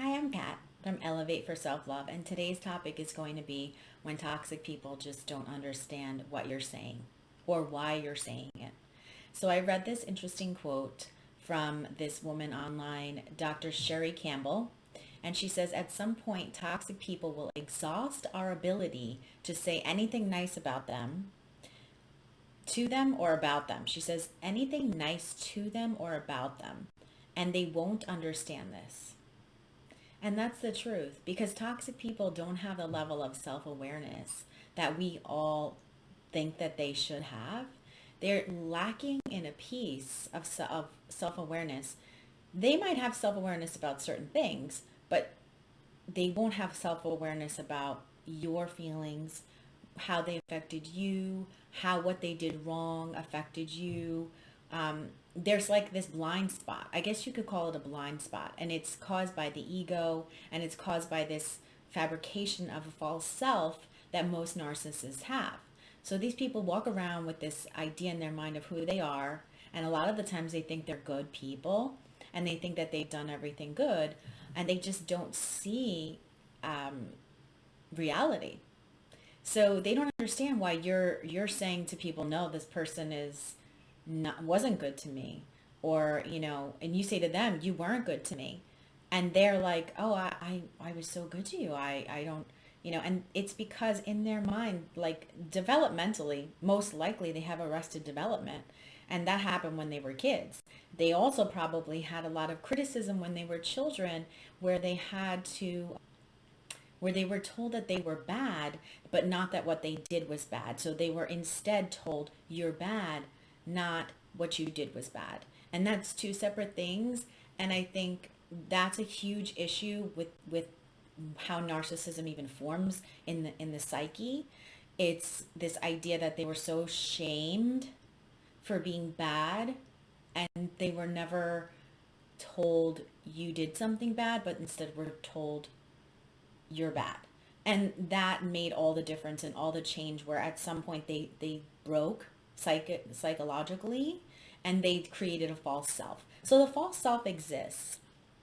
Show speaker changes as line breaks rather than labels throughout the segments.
Hi, I'm Kat from Elevate for Self-Love, and today's topic is going to be when toxic people just don't understand what you're saying or why you're saying it. So I read this interesting quote from this woman online, Dr. Sherry Campbell, and she says, at some point, toxic people will exhaust our ability to say anything nice about them, to them, or about them. She says, anything nice to them or about them, and they won't understand this. And that's the truth because toxic people don't have the level of self awareness that we all think that they should have. They're lacking in a piece of self awareness. They might have self awareness about certain things, but they won't have self awareness about your feelings, how they affected you, how what they did wrong affected you. There's like this blind spot. I guess you could call it a blind spot. And it's caused by the ego and it's caused by this fabrication of a false self that most narcissists have. So these people walk around with this idea in their mind of who they are. And a lot of the times they think they're good people and they think that they've done everything good and they just don't see reality. So they don't understand why you're saying to people, no, this person is not wasn't good to me, or and you say to them, you weren't good to me, and they're like, oh, I was so good to you. I don't, and it's because in their mind, like developmentally, most likely they have arrested development, and that happened when they were kids. They also probably had a lot of criticism when they were children, where they had to where they were told that they were bad, but not that what they did was bad. So they were instead told, you're bad, not what you did was bad. And that's two separate things. And I think that's a huge issue with how narcissism even forms in the psyche. It's this idea that they were so shamed for being bad and they were never told you did something bad, but instead were told you're bad. And that made all the difference and all the change where at some point they broke psychologically and they created a false self. So the false self exists.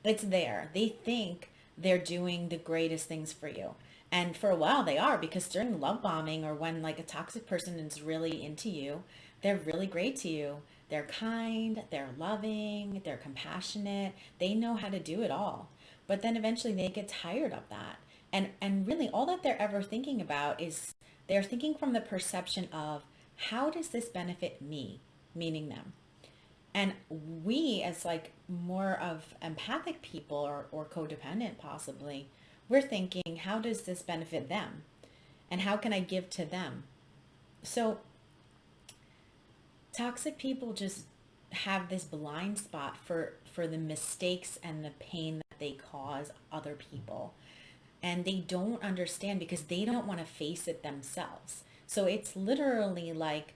It's there. They think they're doing the greatest things for you. And for a while they are, because during love bombing or when like a toxic person is really into you, they're really great to you. They're kind, they're loving, they're compassionate. They know how to do it all. But then eventually they get tired of that. And really all that they're ever thinking about is they're thinking from the perception of how does this benefit me, meaning them. And we as like more of empathic people or codependent possibly, we're thinking, how does this benefit them? And how can I give to them? So toxic people just have this blind spot for the mistakes and the pain that they cause other people. And they don't understand because they don't want to face it themselves. So it's literally like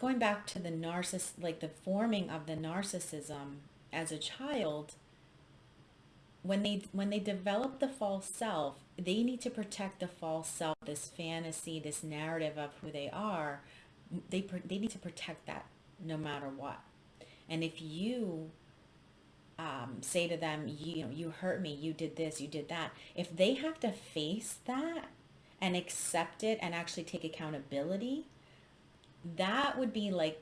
going back to the narciss like the forming of the narcissism as a child. When they develop the false self, they need to protect the false self, this fantasy, this narrative of who they are. They need to protect that no matter what. And if you say to them, you hurt me, you did this, you did that. If they have to face that and accept it and actually take accountability, that would be like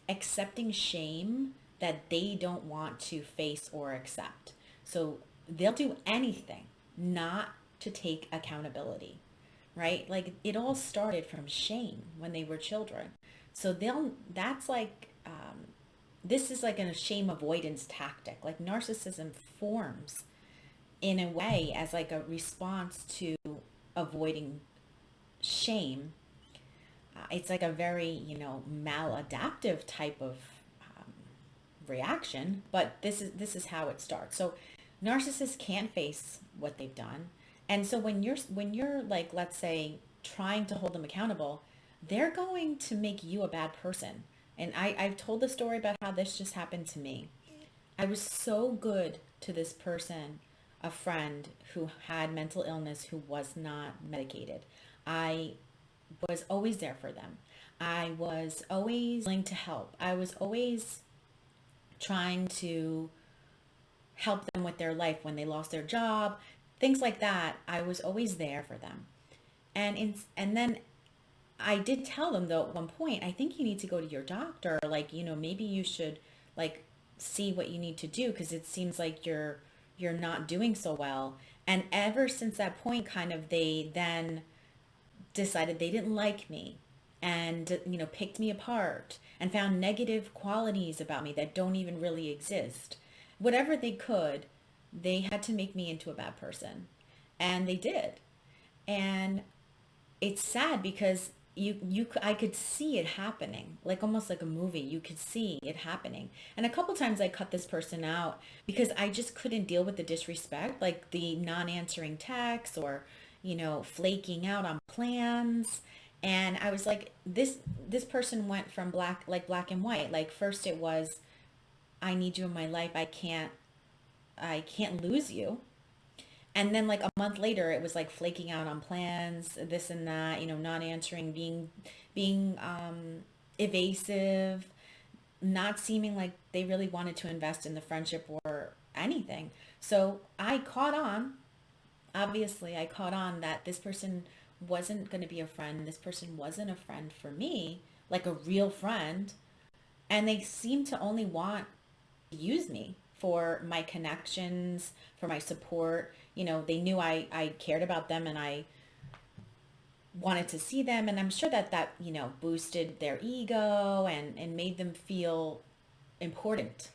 accepting shame that they don't want to face or accept. So they'll do anything not to take accountability, right? Like it all started from shame when they were children. So that's like, this is like a shame avoidance tactic. Like narcissism forms in a way as like a response to avoiding shame. It's like a very, maladaptive type of um, reaction, but this is how it starts. So narcissists can't face what they've done. And so when you're like, let's say, trying to hold them accountable, they're going to make you a bad person. And I've told the story about how this just happened to me. I was so good to this person, a friend who had mental illness, who was not medicated. I was always there for them. I was always willing to help. I was always trying to help them with their life when they lost their job, things like that. I was always there for them. And then I did tell them though at one point, I think you need to go to your doctor. Like, maybe you should like see what you need to do because it seems like you're not doing so well. And ever since that point, kind of they then decided they didn't like me and picked me apart and found negative qualities about me that don't even really exist. Whatever they could, they had to make me into a bad person. And they did. And it's sad because I could see it happening, like almost like a movie. You could see it happening. And a couple times I cut this person out because I just couldn't deal with the disrespect, like the non-answering texts or flaking out on plans. And I was like, this person went from black and white. Like first it was, I need you in my life. I can't lose you. And then like a month later, it was like flaking out on plans, this and that, not answering, being evasive, not seeming like they really wanted to invest in the friendship or anything. So I caught on, obviously I caught on that this person wasn't going to be a friend. This person wasn't a friend for me, like a real friend. And they seemed to only want use me for my connections, for my support. They knew I cared about them and I wanted to see them. And I'm sure that boosted their ego and made them feel important.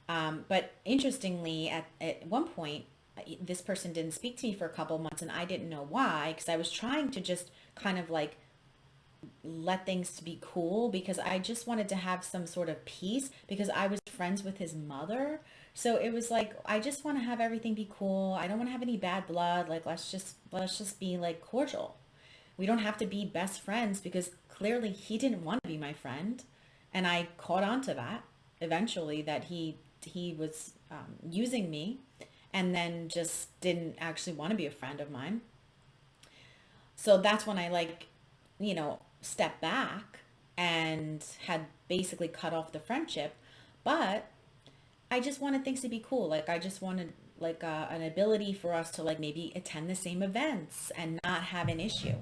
But interestingly, at one point, this person didn't speak to me for a couple of months and I didn't know why because I was trying to just kind of like let things to be cool because I just wanted to have some sort of peace because I was friends with his mother. So it was like I just want to have everything be cool. I don't want to have any bad blood. Like let's just be like cordial. We don't have to be best friends because clearly he didn't want to be my friend. And I caught on to that eventually that he was using me and then just didn't actually want to be a friend of mine. So that's when I stepped back and had basically cut off the friendship. But I just wanted things to be cool. Like I just wanted like an ability for us to like maybe attend the same events and not have an issue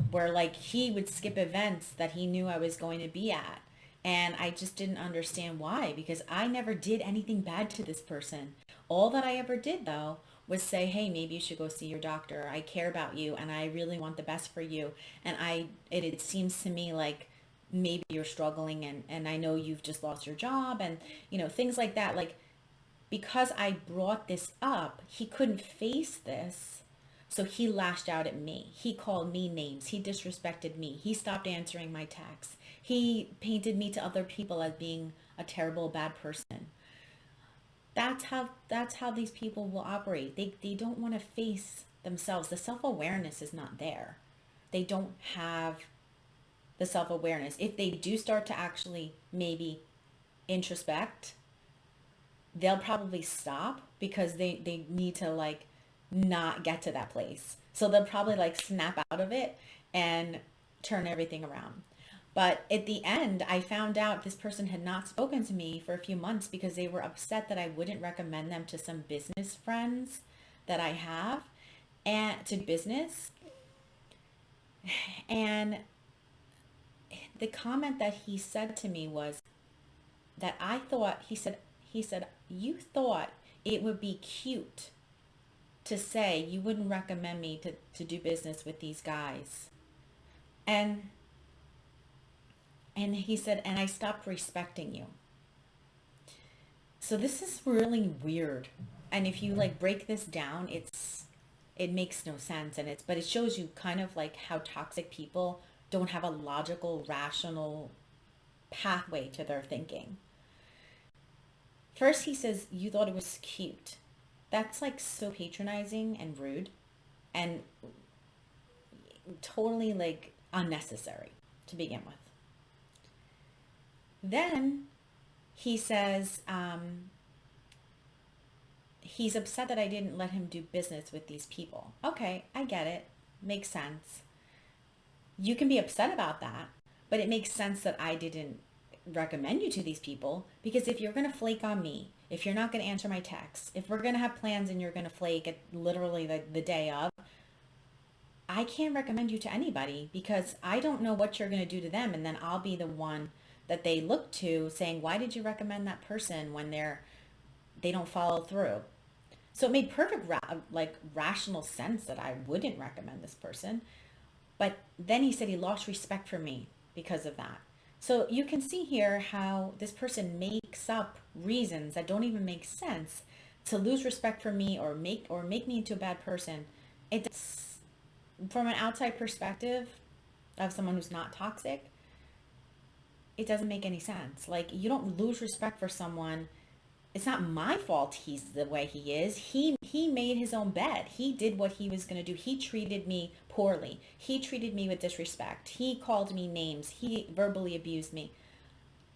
where like he would skip events that he knew I was going to be at. And I just didn't understand why because I never did anything bad to this person. All that I ever did though was say, hey, maybe you should go see your doctor. I care about you and I really want the best for you. And it seems to me like maybe you're struggling and I know you've just lost your job and, things like that. Like, because I brought this up, he couldn't face this. So he lashed out at me. He called me names. He disrespected me. He stopped answering my texts. He painted me to other people as being a terrible, bad person. That's how these people will operate. They don't want to face themselves. The self-awareness is not there. They don't have the self-awareness. If they do start to actually maybe introspect, they'll probably stop because they need to like not get to that place. So they'll probably like snap out of it and turn everything around. But at the end, I found out this person had not spoken to me for a few months because they were upset that I wouldn't recommend them to some business friends that I have and to business. And the comment that he said to me was that I thought, he said, you thought it would be cute to say you wouldn't recommend me to do business with these guys. And he said, and I stopped respecting you. So this is really weird. And if you like break this down, it makes no sense. But it shows you kind of like how toxic people don't have a logical, rational pathway to their thinking. First, he says, you thought it was cute. That's like so patronizing and rude and totally like unnecessary to begin with. Then he says he's upset that I didn't let him do business with these people. Okay, I get it. Makes sense. You can be upset about that, but it makes sense that I didn't recommend you to these people because if you're going to flake on me, if you're not going to answer my texts, if we're going to have plans and you're going to flake at literally the day of, I can't recommend you to anybody because I don't know what you're going to do to them. And then I'll be the one that they look to saying, why did you recommend that person when they don't follow through? So it made perfect rational sense that I wouldn't recommend this person. But then he said he lost respect for me because of that. So you can see here how this person makes up reasons that don't even make sense to lose respect for me or make me into a bad person. It's from an outside perspective of someone who's not toxic, it doesn't make any sense. Like, you don't lose respect for someone. It's not my fault he's the way he is. He made his own bed. He did what he was going to do. He treated me poorly. He treated me with disrespect. He called me names. He verbally abused me.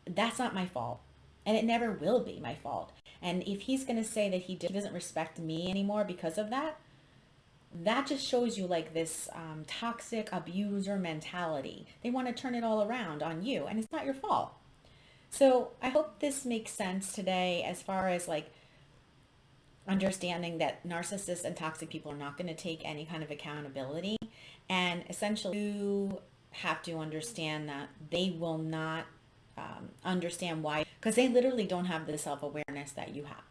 That's not my fault. And it never will be my fault. And if he's going to say that he doesn't respect me anymore because of that, that just shows you like this toxic abuser mentality. They want to turn it all around on you, and it's not your fault. So I hope this makes sense today as far as like understanding that narcissists and toxic people are not going to take any kind of accountability. And essentially, you have to understand that they will not understand why, because they literally don't have the self-awareness that you have.